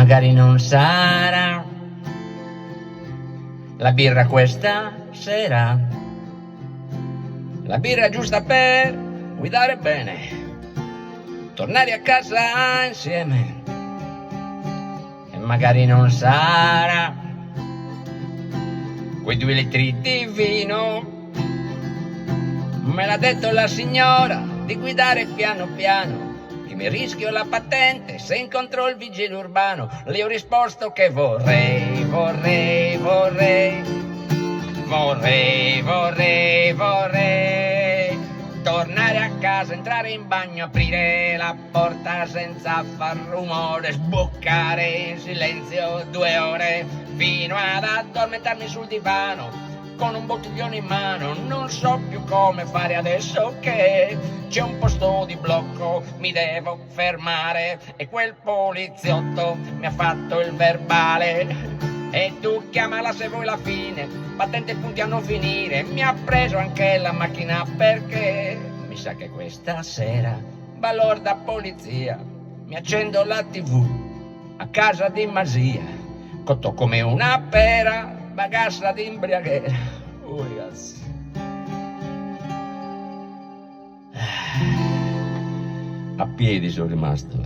magari non sarà la birra questa sera, la birra giusta per guidare bene, tornare a casa insieme, e magari non sarà quei 2 litri di vino. Me l'ha detto la signora di guidare piano piano, che mi rischio la patente se incontro il vigile urbano. Le ho risposto che vorrei tornare a casa, entrare in bagno, aprire la porta senza far rumore, sboccare in silenzio 2 ore fino ad addormentarmi sul divano con un bottiglione in mano. Non so più come fare adesso che c'è un posto di blocco, mi devo fermare e quel poliziotto mi ha fatto il verbale. E tu chiamala se vuoi la fine, patente e punti a non finire. Mi ha preso anche la macchina perché mi sa che questa sera balorda polizia. Mi accendo la TV a casa di Masia, cotto come una pera, bagassa di imbriaghera. Oh ragazzi, a piedi sono rimasto.